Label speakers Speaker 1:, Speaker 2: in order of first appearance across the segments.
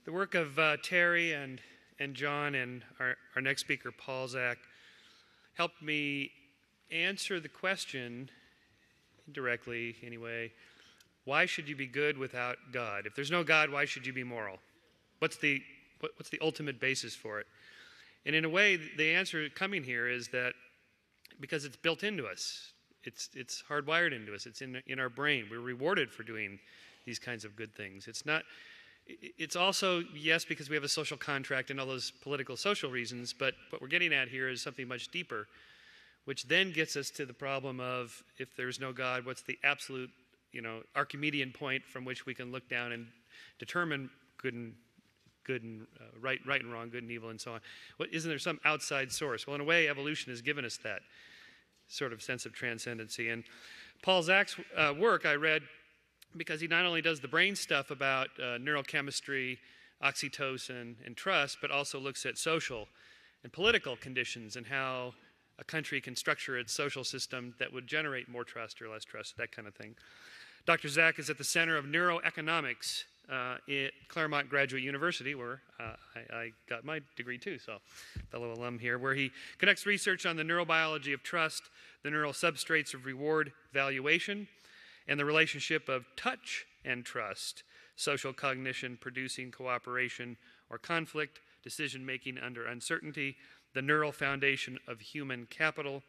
Speaker 1: The work of Terry and John and our next speaker, Paul Zak, helped me answer the question, indirectly anyway, why should you be good without God? If there's no God, why should you be moral? What's the ultimate basis for it? And in a way, the answer coming here is that because it's built into us. It's hardwired into us. It's in our brain. We're rewarded for doing these kinds of good things. It's also, yes, because we have a social contract and all those political social reasons, but what we're getting at here is something much deeper, which then gets us to the problem of if there's no God, what's the absolute, Archimedean point from which we can look down and determine good and right and wrong, good and evil, and so on. Isn't there some outside source? Well, in a way, evolution has given us that sort of sense of transcendency. And Paul Zak's work I read because he not only does the brain stuff about neurochemistry, oxytocin, and trust, but also looks at social and political conditions and how a country can structure its social system that would generate more trust or less trust, that kind of thing. Dr. Zak is at the Center of Neuroeconomics at Claremont Graduate University, where I got my degree too, so fellow alum here, where he conducts research on the neurobiology of trust, the neural substrates of reward valuation, and the relationship of touch and trust, social cognition producing cooperation or conflict, decision-making under uncertainty, the neural foundation of human capital,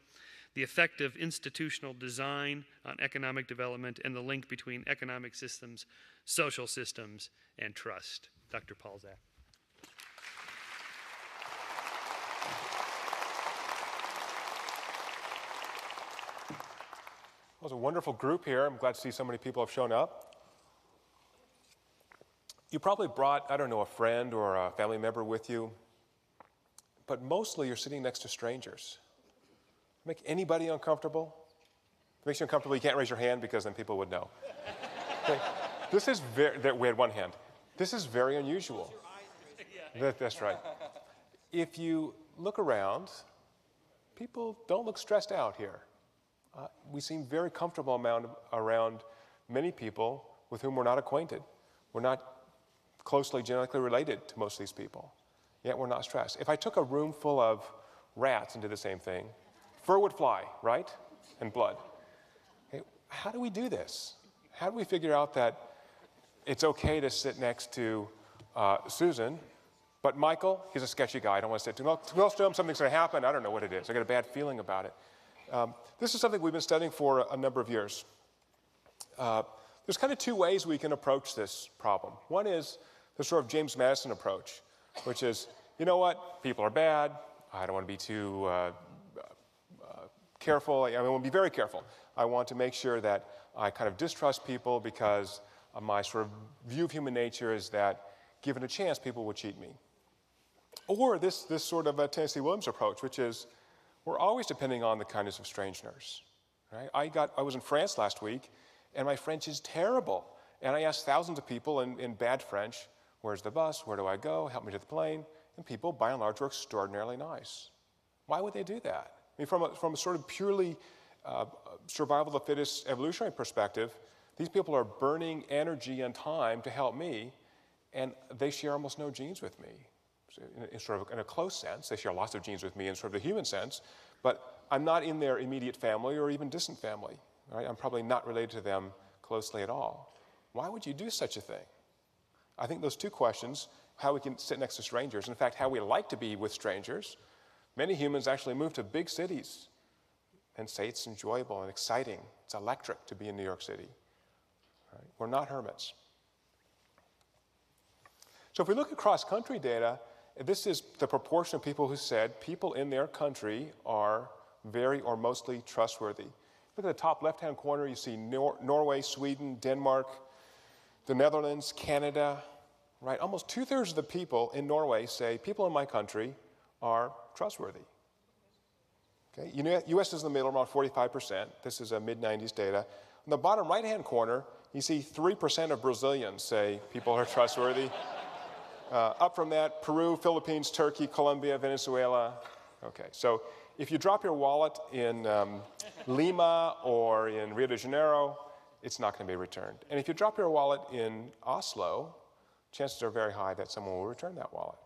Speaker 1: the effect of institutional design on economic development, and the link between economic systems, social systems, and trust. Dr. Paul Zak.
Speaker 2: Well, it's a wonderful group here. I'm glad to see so many people have shown up. You probably brought, a friend or a family member with you, but mostly you're sitting next to strangers. Make anybody uncomfortable? If it makes you uncomfortable, you can't raise your hand because then people would know. Okay. This is we had one hand. This is very unusual. That's right. If you look around, people don't look stressed out here. We seem very comfortable around many people with whom we're not acquainted. We're not closely genetically related to most of these people, yet we're not stressed. If I took a room full of rats and did the same thing, fur would fly, right? And blood. Okay, how do we do this? How do we figure out that it's okay to sit next to Susan, but Michael, he's a sketchy guy. I don't want to sit too close to him. Something's going to happen. I don't know what it is. I got a bad feeling about it. This is something we've been studying for a number of years. There's kind of two ways we can approach this problem. One is the sort of James Madison approach, which is, you know what, people are bad. I don't want to be too careful. I want to be very careful. I want to make sure that I kind of distrust people because my sort of view of human nature is that given a chance, people would cheat me. Or this sort of a Tennessee Williams approach, which is we're always depending on the kindness of strangers. Right? I was in France last week, and my French is terrible. And I asked thousands of people in bad French, where's the bus? Where do I go? Help me to the plane. And people, by and large, were extraordinarily nice. Why would they do that? I mean, from a sort of purely survival of the fittest evolutionary perspective, these people are burning energy and time to help me, and they share almost no genes with me. So in a close sense, they share lots of genes with me in sort of the human sense, but I'm not in their immediate family or even distant family. Right? I'm probably not related to them closely at all. Why would you do such a thing? I think those two questions, how we can sit next to strangers, in fact, how we like to be with strangers. Many humans actually move to big cities and say it's enjoyable and exciting. It's electric to be in New York City. Right? We're not hermits. So if we look at cross-country data, this is the proportion of people who said people in their country are very or mostly trustworthy. Look at the top left-hand corner, you see Norway, Sweden, Denmark, the Netherlands, Canada, right? Almost two-thirds of the people in Norway say people in my country are trustworthy. Okay? U.S. is in the middle, around 45%. This is a mid-90s data. On the bottom right-hand corner, you see 3% of Brazilians say people are trustworthy. Up from that, Peru, Philippines, Turkey, Colombia, Venezuela. Okay, so if you drop your wallet in Lima or in Rio de Janeiro, it's not going to be returned. And if you drop your wallet in Oslo, chances are very high that someone will return that wallet.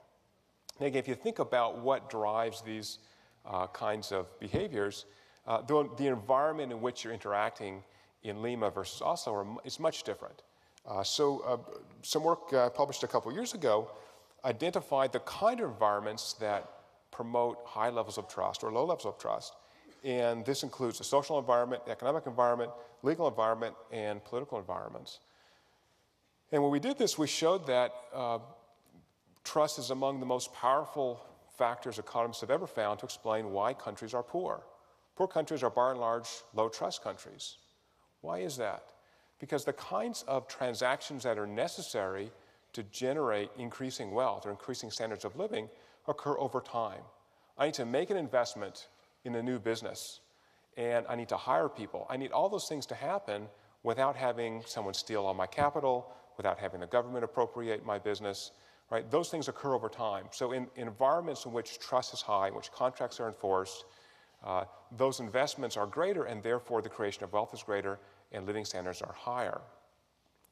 Speaker 2: And again, if you think about what drives these kinds of behaviors, the environment in which you're interacting in Lima versus Oslo is much different. Some work published a couple years ago identified the kind of environments that promote high levels of trust or low levels of trust. And this includes the social environment, economic environment, legal environment, and political environments. And when we did this, we showed that trust is among the most powerful factors economists have ever found to explain why countries are poor. Poor countries are, by and large, low-trust countries. Why is that? Because the kinds of transactions that are necessary to generate increasing wealth or increasing standards of living occur over time. I need to make an investment in a new business, and I need to hire people. I need all those things to happen without having someone steal all my capital, without having the government appropriate my business, right? Those things occur over time. So in environments in which trust is high, in which contracts are enforced, those investments are greater, and therefore the creation of wealth is greater and living standards are higher.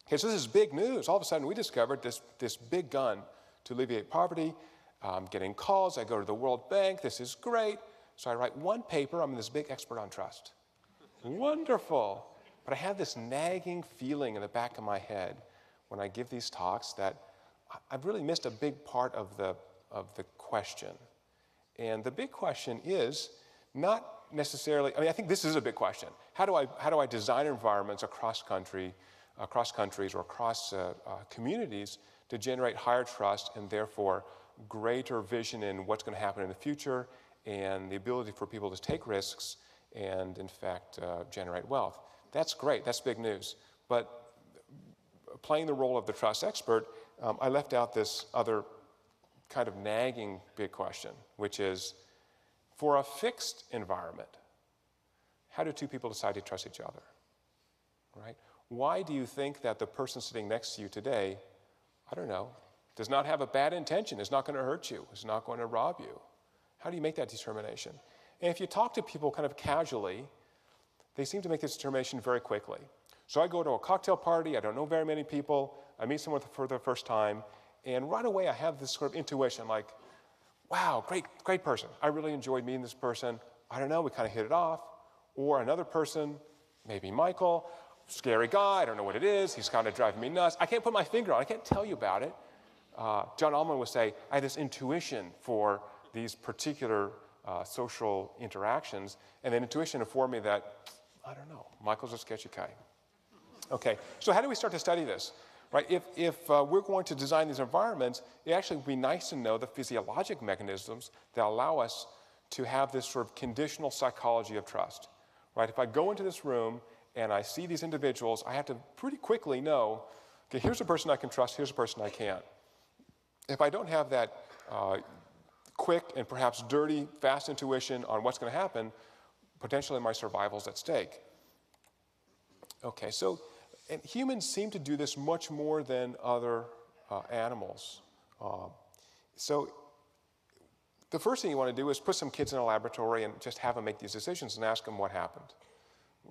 Speaker 2: Okay, so this is big news. All of a sudden we discovered this big gun to alleviate poverty. I'm getting calls. I go to the World Bank. This is great. So I write one paper. I'm this big expert on trust. Wonderful. But I have this nagging feeling in the back of my head when I give these talks that I've really missed a big part of the question. And the big question is not necessarily, I think this is a big question. How do I design environments across countries or across communities to generate higher trust and therefore greater vision in what's going to happen in the future and the ability for people to take risks and, in fact, generate wealth? That's great. That's big news. But playing the role of the trust expert, I left out this other kind of nagging big question, which is, for a fixed environment, how do two people decide to trust each other, right? Why do you think that the person sitting next to you today, I don't know, does not have a bad intention, is not going to hurt you, is not going to rob you? How do you make that determination? And if you talk to people kind of casually, they seem to make this determination very quickly. So I go to a cocktail party, I don't know very many people, I meet someone for the first time, and right away I have this sort of intuition like, wow, great person. I really enjoyed meeting this person. I don't know, we kind of hit it off. Or another person, maybe Michael, scary guy, I don't know what it is, he's kind of driving me nuts. I can't put my finger on it, I can't tell you about it. John Allman would say, I had this intuition for these particular social interactions, and then intuition informed me that, I don't know, Michael's a sketchy guy. Okay, so how do we start to study this? Right? If we're going to design these environments, it actually would be nice to know the physiologic mechanisms that allow us to have this sort of conditional psychology of trust. Right? If I go into this room and I see these individuals, I have to pretty quickly know, okay, here's a person I can trust, here's a person I can't. If I don't have that quick and perhaps dirty, fast intuition on what's going to happen, potentially my survival's at stake. Okay, so and humans seem to do this much more than other animals. So the first thing you want to do is put some kids in a laboratory and just have them make these decisions and ask them what happened.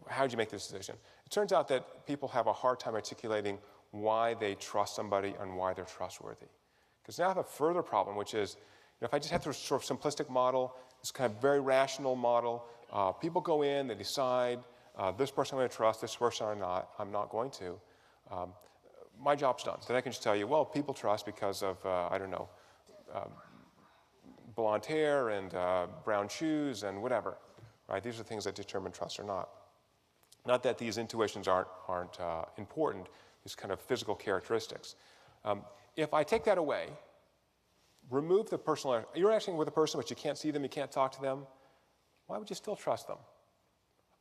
Speaker 2: How did you make this decision? It turns out that people have a hard time articulating why they trust somebody and why they're trustworthy. Because now I have a further problem, which is, if I just have this sort of simplistic model, this kind of very rational model, people go in, they decide, this person I'm going to trust, this person I'm not going to. My job's done. Then I can just tell you, well, people trust because of, I don't know, blonde hair and brown shoes and whatever. Right? These are things that determine trust or not. Not that these intuitions aren't important, these kind of physical characteristics. If I take that away, remove the personal, you're interacting with a person but you can't see them, you can't talk to them, why would you still trust them?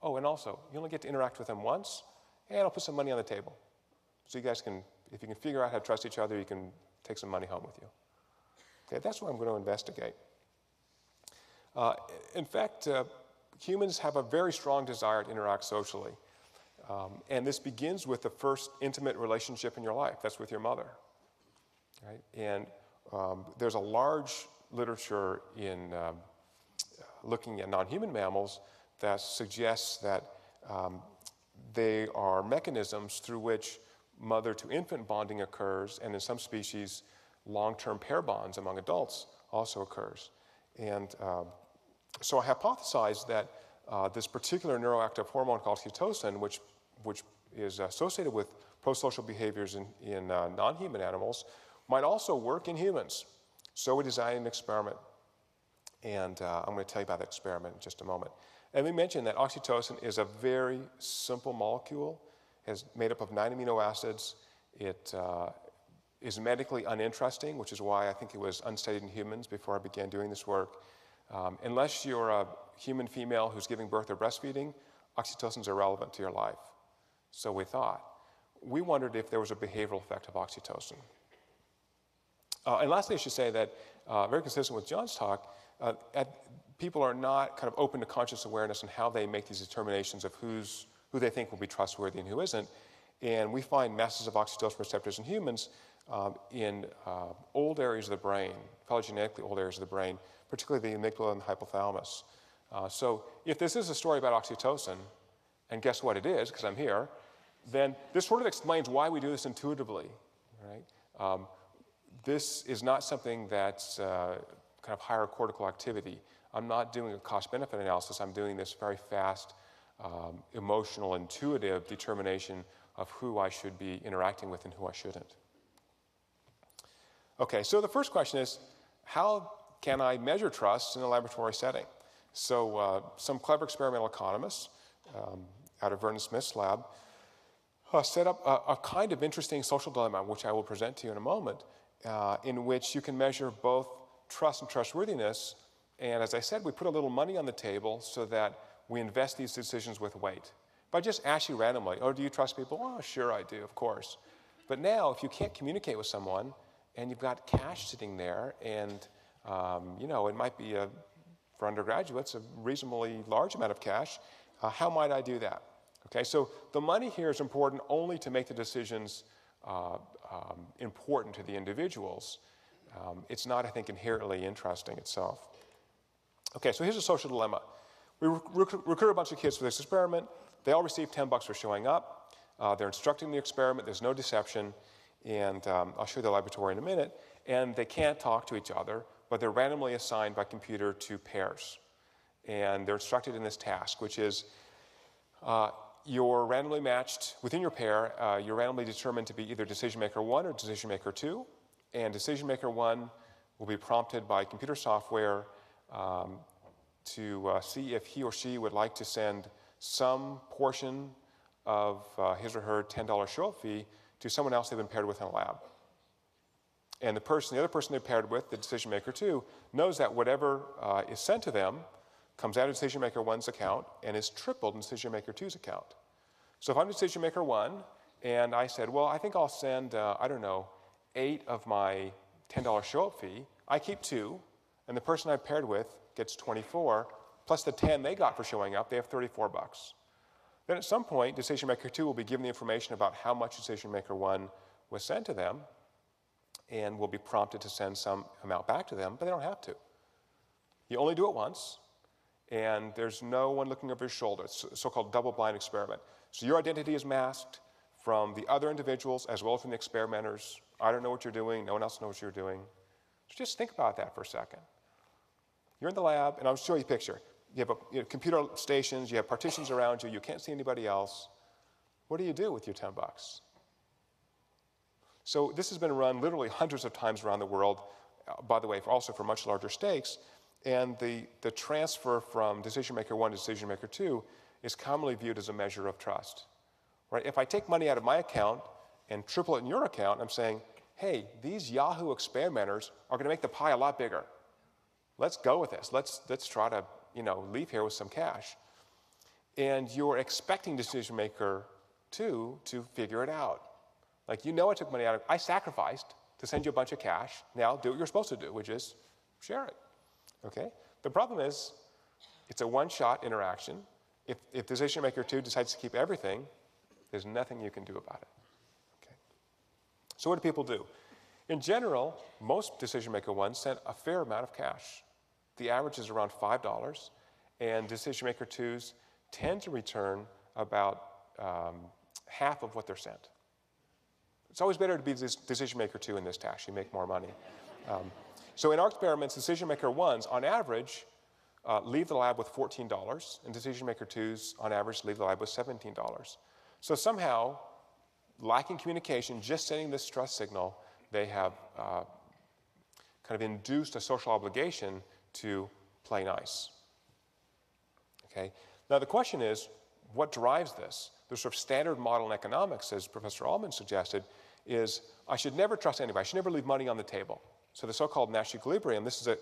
Speaker 2: Oh, and also, you only get to interact with them once, and I'll put some money on the table. So you guys can, if you can figure out how to trust each other, you can take some money home with you. Okay, that's what I'm going to investigate. In fact, humans have a very strong desire to interact socially. And this begins with the first intimate relationship in your life. That's with your mother. Right? And there's a large literature in looking at non-human mammals that suggests that they are mechanisms through which mother-to-infant bonding occurs, and in some species, long-term pair bonds among adults also occurs. And so I hypothesized that this particular neuroactive hormone called oxytocin, which is associated with prosocial behaviors in non-human animals, might also work in humans. So we designed an experiment, and I'm going to tell you about that experiment in just a moment. And we mentioned that oxytocin is a very simple molecule. It's made up of 9 amino acids. It is medically uninteresting, which is why I think it was unstudied in humans before I began doing this work. Unless you're a human female who's giving birth or breastfeeding, oxytocin is irrelevant to your life. So we thought. We wondered if there was a behavioral effect of oxytocin. And lastly, I should say that, very consistent with John's talk, people are not kind of open to conscious awareness in how they make these determinations of who they think will be trustworthy and who isn't. And we find masses of oxytocin receptors in humans in old areas of the brain, phylogenetically old areas of the brain, particularly the amygdala and the hypothalamus. So if this is a story about oxytocin, and guess what it is, because I'm here, then this sort of explains why we do this intuitively, right? This is not something that's kind of higher cortical activity. I'm not doing a cost-benefit analysis. I'm doing this very fast, emotional, intuitive determination of who I should be interacting with and who I shouldn't. Okay, so the first question is, how can I measure trust in a laboratory setting? So some clever experimental economists out of Vernon Smith's lab set up a kind of interesting social dilemma, which I will present to you in a moment, in which you can measure both trust and trustworthiness. And as I said, we put a little money on the table so that we invest these decisions with weight. If I just ask you randomly, oh, do you trust people? Oh, sure I do, of course. But now, if you can't communicate with someone, and you've got cash sitting there, and it might be, for undergraduates, a reasonably large amount of cash, how might I do that? Okay, so the money here is important only to make the decisions important to the individuals. It's not, I think, inherently interesting itself. Okay, so here's a social dilemma. We recruit a bunch of kids for this experiment. They all receive $10 for showing up. They're instructing the experiment. There's no deception. And I'll show you the laboratory in a minute. And they can't talk to each other, but they're randomly assigned by computer to pairs. And they're instructed in this task, which is you're randomly matched within your pair. You're randomly determined to be either decision maker 1 or decision maker 2. And decision maker 1 will be prompted by computer software to see if he or she would like to send some portion of his or her $10 show-up fee to someone else they've been paired with in a lab. And the other person they're paired with, the decision maker 2, knows that whatever is sent to them comes out of decision maker 1's account and is tripled in decision maker 2's account. So if I'm decision maker 1 and I said, well, I think I'll send, 8 of my $10 show-up fee, I keep 2, and the person I'm paired with gets 24, plus the 10 they got for showing up, they have $34. Then at some point, decision maker 2 will be given the information about how much decision maker 1 was sent to them, and will be prompted to send some amount back to them, but they don't have to. You only do it once, and there's no one looking over your shoulder. It's a so-called double-blind experiment. So your identity is masked from the other individuals as well as from the experimenters. I don't know what you're doing. No one else knows what you're doing. So just think about that for a second. You're in the lab, and I'll show you a picture. You have computer stations. You have partitions around you. You can't see anybody else. What do you do with your $10? So this has been run literally hundreds of times around the world, by the way, also for much larger stakes. And the transfer from decision maker 1 to decision maker 2 is commonly viewed as a measure of trust. Right? If I take money out of my account and triple it in your account, I'm saying, hey, these Yahoo experimenters are going to make the pie a lot bigger. Let's go with this. Let's try to leave here with some cash. And you're expecting decision maker 2 to figure it out. Like, I took money out of, I sacrificed to send you a bunch of cash. Now do what you're supposed to do, which is share it. Okay? The problem is, it's a one-shot interaction. If decision maker 2 decides to keep everything, there's nothing you can do about it. Okay? So what do people do? In general, most decision maker 1 sent a fair amount of cash. The average is around $5, and decision maker 2s tend to return about half of what they're sent. It's always better to be the decision maker 2 in this task. You make more money. So in our experiments, decision maker 1s, on average, leave the lab with $14, and decision maker 2s, on average, leave the lab with $17. So somehow, lacking communication, just sending this trust signal, they have kind of induced a social obligation to play nice. Okay? Now the question is, what drives this? The sort of standard model in economics, as Professor Allman suggested, is I should never trust anybody. I should never leave money on the table. So the so-called Nash Equilibrium, this is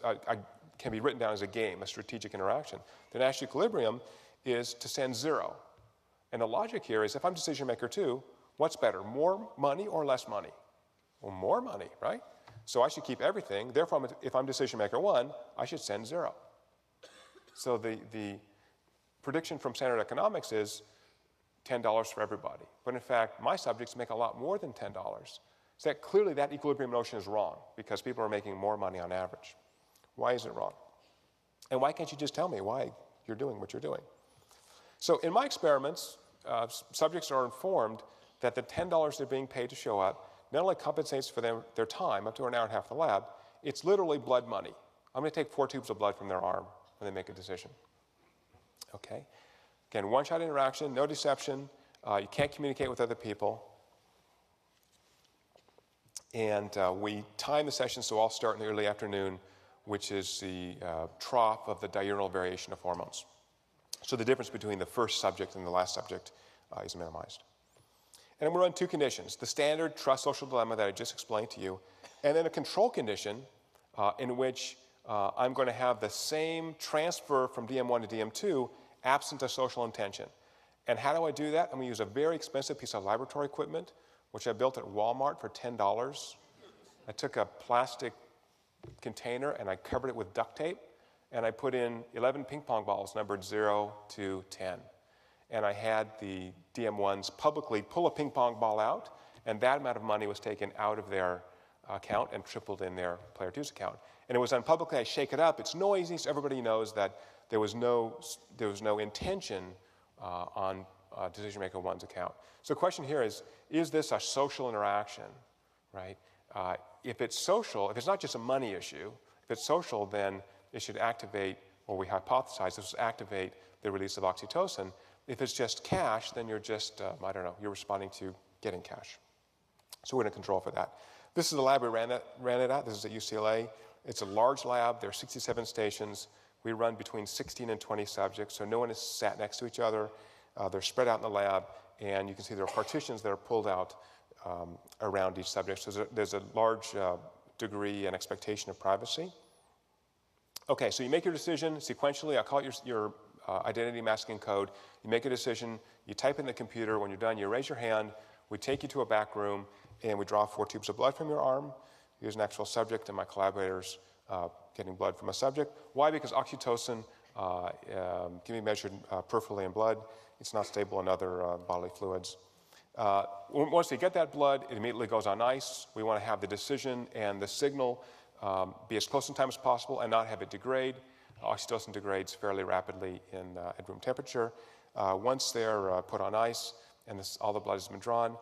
Speaker 2: can be written down as a game, a strategic interaction. The Nash Equilibrium is to send 0. And the logic here is if I'm decision maker 2, what's better, more money or less money? Well, more money, right? So I should keep everything. Therefore, if I'm decision maker 1, I should send 0. So the prediction from standard economics is $10 for everybody. But in fact, my subjects make a lot more than $10. So that clearly that equilibrium notion is wrong because people are making more money on average. Why is it wrong? And why can't you just tell me why you're doing what you're doing? So in my experiments, subjects are informed that the $10 they're being paid to show up not only compensates for their time, up to an hour and a half in the lab, it's literally blood money. I'm going to take 4 tubes of blood from their arm when they make a decision. Okay? Again, one-shot interaction, no deception. You can't communicate with other people. And we time the session so I'll start in the early afternoon, which is the trough of the diurnal variation of hormones. So the difference between the first subject and the last subject is minimized. And we run 2 conditions, the standard trust social dilemma that I just explained to you, and then a control condition in which I'm going to have the same transfer from DM1 to DM2 absent a social intention. And how do I do that? I'm going to use a very expensive piece of laboratory equipment, which I built at Walmart for $10. I took a plastic container and I covered it with duct tape, and I put in 11 ping pong balls numbered 0 to 10. And I had the DM1s publicly pull a ping pong ball out, and that amount of money was taken out of their account and tripled in their player 2's account. And it was done publicly. I shake it up. It's noisy, so everybody knows that there was no intention on decision maker 1's account. So the question here is this a social interaction, right? If it's social, if it's not just a money issue, if it's social, then it should activate, or we hypothesize this will activate the release of oxytocin. If it's just cash, then you're just, I don't know, you're responding to getting cash. So we're going to control for that. This is the lab we ran it at. This is at UCLA. It's a large lab. There are 67 stations. We run between 16 and 20 subjects, so no one is sat next to each other. They're spread out in the lab, and you can see there are partitions that are pulled out around each subject. So there's a large degree and expectation of privacy. Okay, so you make your decision sequentially. I'll call it your identity masking code. You make a decision. You type in the computer. When you're done, you raise your hand. We take you to a back room, and we draw 4 tubes of blood from your arm. Here's an actual subject and my collaborators getting blood from a subject. Why? Because oxytocin can be measured peripherally in blood. It's not stable in other bodily fluids. Once they get that blood, it immediately goes on ice. We want to have the decision and the signal be as close in time as possible and not have it degrade. Oxytocin degrades fairly rapidly at room temperature. Once they're put on ice and all the blood has been drawn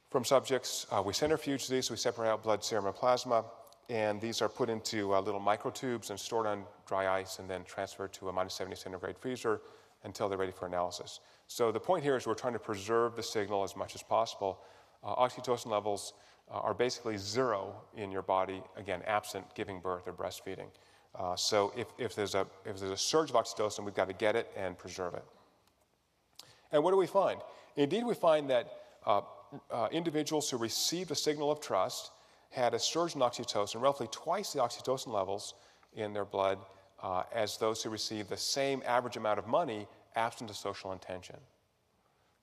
Speaker 2: from subjects, we centrifuge these. We separate out blood, serum, and plasma. And these are put into little microtubes and stored on dry ice and then transferred to a -70 centigrade freezer until they're ready for analysis. So the point here is we're trying to preserve the signal as much as possible. Oxytocin levels are basically 0 in your body, again, absent giving birth or breastfeeding. So if there's a surge of oxytocin, we've got to get it and preserve it. And what do we find? Indeed, we find that individuals who received a signal of trust had a surge in oxytocin, roughly twice the oxytocin levels in their blood as those who received the same average amount of money absent a social intention.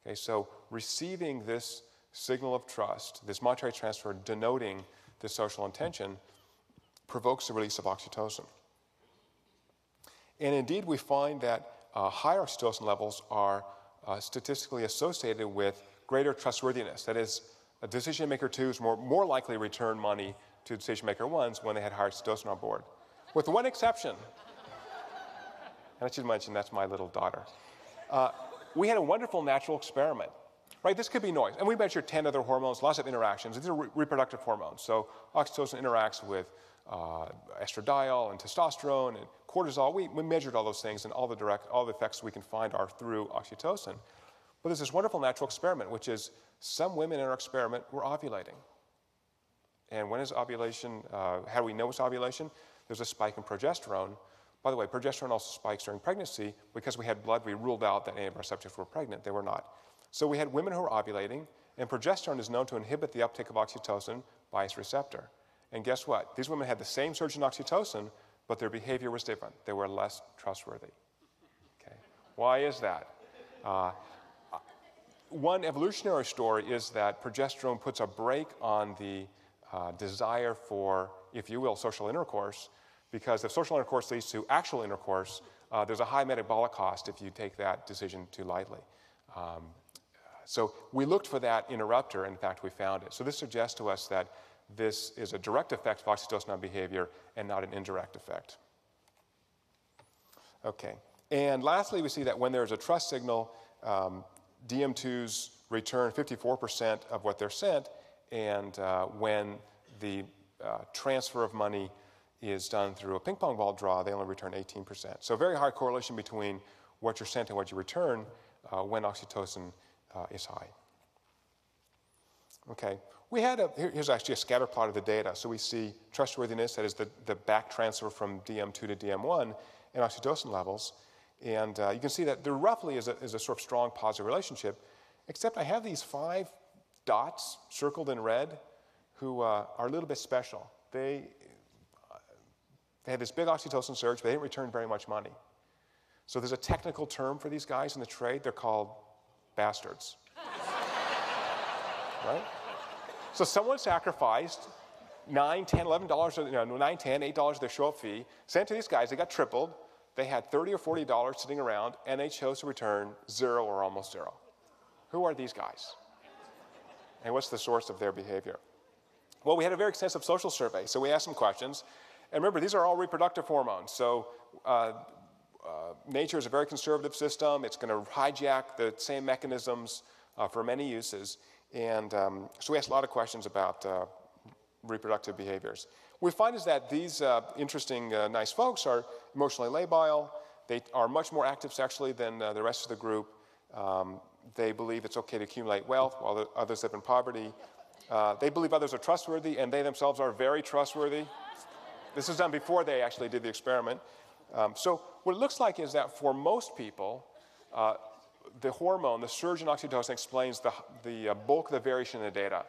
Speaker 2: Okay, so receiving this signal of trust, this monetary transfer denoting the social intention, provokes the release of oxytocin. And indeed, we find that higher oxytocin levels are statistically associated with greater trustworthiness. That is, a decision maker 2s more likely return money to decision maker 1s when they had higher oxytocin on board. With one exception. And I should mention that's my little daughter. We had a wonderful natural experiment right? This could be noise. And we measured 10 other hormones, lots of interactions. These are reproductive hormones. So oxytocin interacts with estradiol and testosterone and cortisol. We measured all those things, and all the effects we can find are through oxytocin. But there's this wonderful natural experiment, which is some women in our experiment were ovulating. And when is ovulation? How do we know it's ovulation? There's a spike in progesterone. By the way, progesterone also spikes during pregnancy. Because we had blood, we ruled out that any of our subjects were pregnant. They were not. So we had women who were ovulating, and progesterone is known to inhibit the uptake of oxytocin by its receptor. And guess what? These women had the same surge in oxytocin, but their behavior was different. They were less trustworthy. Okay. Why is that? One evolutionary story is that progesterone puts a brake on the desire for, if you will, social intercourse, because if social intercourse leads to actual intercourse, there's a high metabolic cost if you take that decision too lightly. So we looked for that interrupter, and in fact we found it. So this suggests to us that this is a direct effect of oxytocin on behavior and not an indirect effect. Okay, and lastly we see that when there's a trust signal, DM2s return 54% of what they're sent, and when the transfer of money is done through a ping pong ball draw, they only return 18%. So very high correlation between what you're sent and what you return when oxytocin is high. Okay, here's actually a scatter plot of the data. So we see trustworthiness, that is the back transfer from DM2 to DM1, and oxytocin levels. And you can see that there roughly is a sort of strong positive relationship, except I have these 5 dots circled in red who are a little bit special. They had this big oxytocin surge, but they didn't return very much money. So there's a technical term for these guys in the trade. They're called bastards. Right? So someone sacrificed $9, $10, $11, $9, $10, $8 of their show-up fee, sent to these guys. They got tripled. They had $30 or $40 sitting around, and they chose to return 0 or almost 0. Who are these guys? And what's the source of their behavior? Well, we had a very extensive social survey, so we asked some questions. And remember, these are all reproductive hormones. So nature is a very conservative system. It's going to hijack the same mechanisms for many uses. And so we asked a lot of questions about reproductive behaviors. What we find is that these interesting, nice folks are emotionally labile. They are much more active sexually than the rest of the group. They believe it's okay to accumulate wealth while others live in poverty. They believe others are trustworthy, and they themselves are very trustworthy. This was done before they actually did the experiment. So what it looks like is that for most people, the hormone, the surge in oxytocin, explains the bulk of the variation in the data.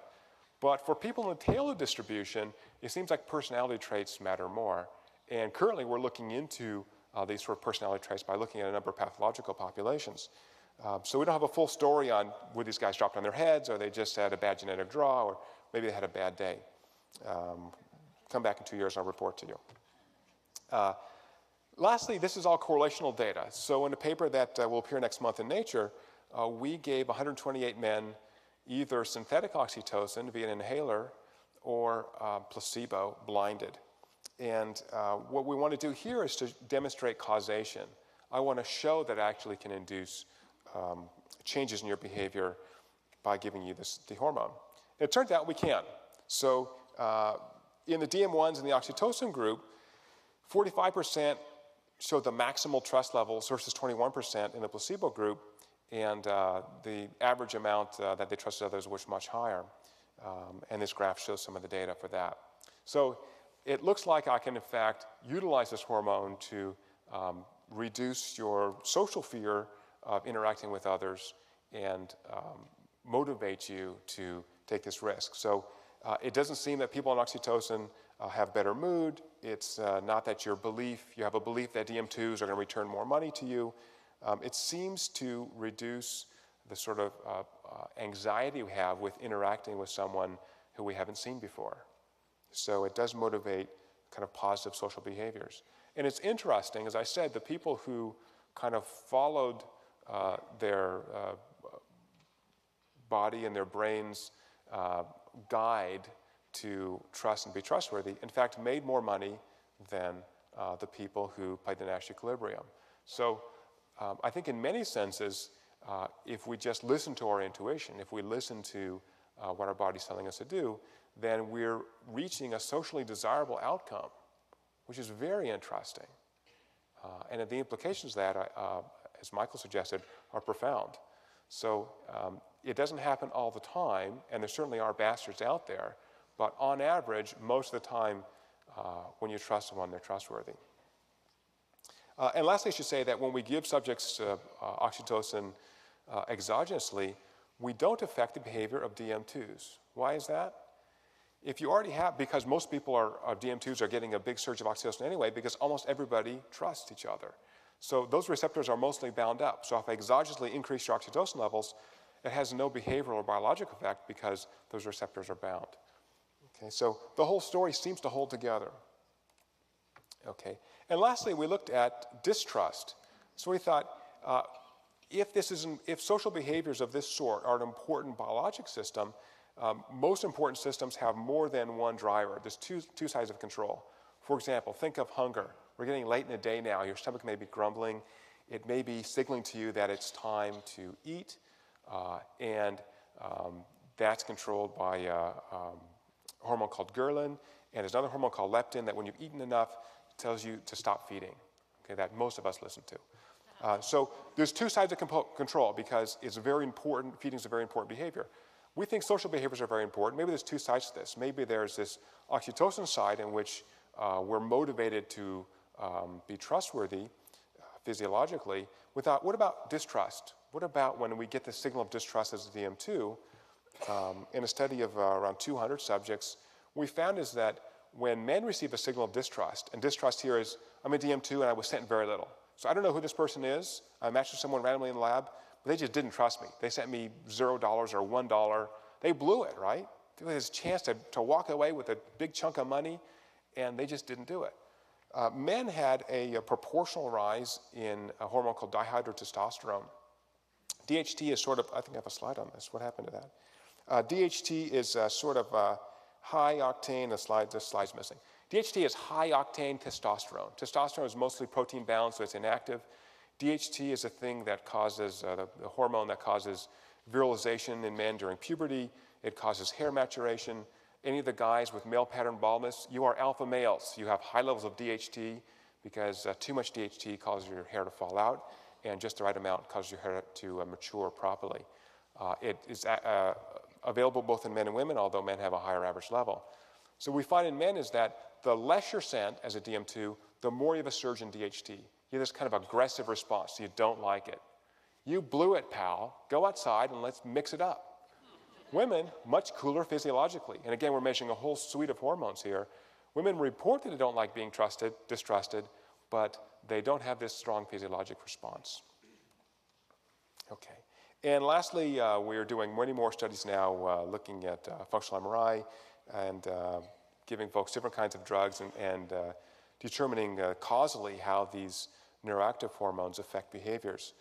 Speaker 2: But for people in the tailored distribution, it seems like personality traits matter more. And currently, we're looking into these sort of personality traits by looking at a number of pathological populations. So we don't have a full story on were these guys dropped on their heads, or they just had a bad genetic draw, or maybe they had a bad day. Come back in 2 years, I'll report to you. Lastly, this is all correlational data. So in a paper that will appear next month in Nature, we gave 128 men either synthetic oxytocin via an inhaler or placebo, blinded. And what we want to do here is to demonstrate causation. I want to show that it actually can induce changes in your behavior by giving you the hormone. And it turns out we can. So in the DM1s in the oxytocin group, 45% showed the maximal trust levels versus 21% in the placebo group, and the average amount that they trusted others was much higher. And this graph shows some of the data for that. So it looks like I can, in fact, utilize this hormone to reduce your social fear of interacting with others and motivate you to take this risk. So it doesn't seem that people on oxytocin have better mood. It's not that you have a belief that DM2s are going to return more money to you. It seems to reduce the sort of anxiety we have with interacting with someone who we haven't seen before. So it does motivate kind of positive social behaviors. And it's interesting, as I said, the people who kind of followed their body and their brain's guide to trust and be trustworthy, in fact, made more money than the people who played the Nash Equilibrium. So I think in many senses, if we just listen to our intuition, if we listen to what our body's telling us to do, then we're reaching a socially desirable outcome, which is very interesting. And the implications of that, as Michael suggested, are profound. So it doesn't happen all the time, and there certainly are bastards out there, but on average, most of the time, when you trust someone, they're trustworthy. And lastly, I should say that when we give subjects oxytocin exogenously, we don't affect the behavior of DM2s. Why is that? If you already have, because most people DM2s are getting a big surge of oxytocin anyway, because almost everybody trusts each other. So those receptors are mostly bound up. So if I exogenously increase your oxytocin levels, it has no behavioral or biological effect because those receptors are bound. Okay, so the whole story seems to hold together. Okay, and lastly, we looked at distrust. So we thought, if social behaviors of this sort are an important biologic system, most important systems have more than one driver. There's two sides of control. For example, think of hunger. We're getting late in the day now. Your stomach may be grumbling. It may be signaling to you that it's time to eat, and that's controlled by a hormone called ghrelin, and there's another hormone called leptin that when you've eaten enough tells you to stop feeding, okay, that most of us listen to. So there's two sides of control because it's very important, feeding is a very important behavior. We think social behaviors are very important. Maybe there's two sides to this. Maybe there's this oxytocin side in which we're motivated to be trustworthy physiologically. What about distrust? What about when we get the signal of distrust as a DM2? In a study of around 200 subjects, we found is that when men receive a signal of distrust, and distrust here is, I'm a DM2 and I was sent very little. So I don't know who this person is. I matched with someone randomly in the lab, but they just didn't trust me. They sent me $0 or $1. They blew it, right? They had this chance to walk away with a big chunk of money, and they just didn't do it. Men had a proportional rise in a hormone called dihydrotestosterone. DHT is sort of, I think I have a slide on this. What happened to that? DHT is sort of high octane, this slide's missing. DHT is high octane testosterone. Testosterone is mostly protein bound, so it's inactive. DHT is a thing that causes, the hormone that causes virilization in men during puberty. It causes hair maturation. Any of the guys with male pattern baldness, you are alpha males. You have high levels of DHT because too much DHT causes your hair to fall out, and just the right amount causes your hair to mature properly. It is available both in men and women, although men have a higher average level. So we find in men is that the less you're sent as a DM2, the more you have a surge in DHT. You have this kind of aggressive response, so you don't like it. You blew it, pal. Go outside and let's mix it up. Women, much cooler physiologically. And again, we're measuring a whole suite of hormones here. Women report that they don't like being distrusted, but they don't have this strong physiologic response. Okay. And lastly, we're doing many more studies now looking at functional MRI and giving folks different kinds of drugs and determining causally how these neuroactive hormones affect behaviors.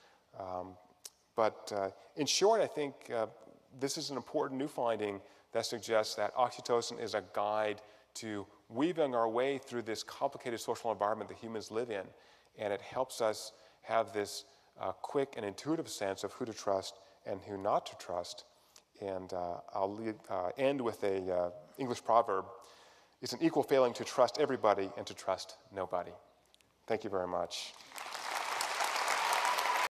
Speaker 2: But in short, I think this is an important new finding that suggests that oxytocin is a guide to weaving our way through this complicated social environment that humans live in, and it helps us have this quick and intuitive sense of who to trust and who not to trust. And I'll end with an English proverb. It's an equal failing to trust everybody and to trust nobody. Thank you very much.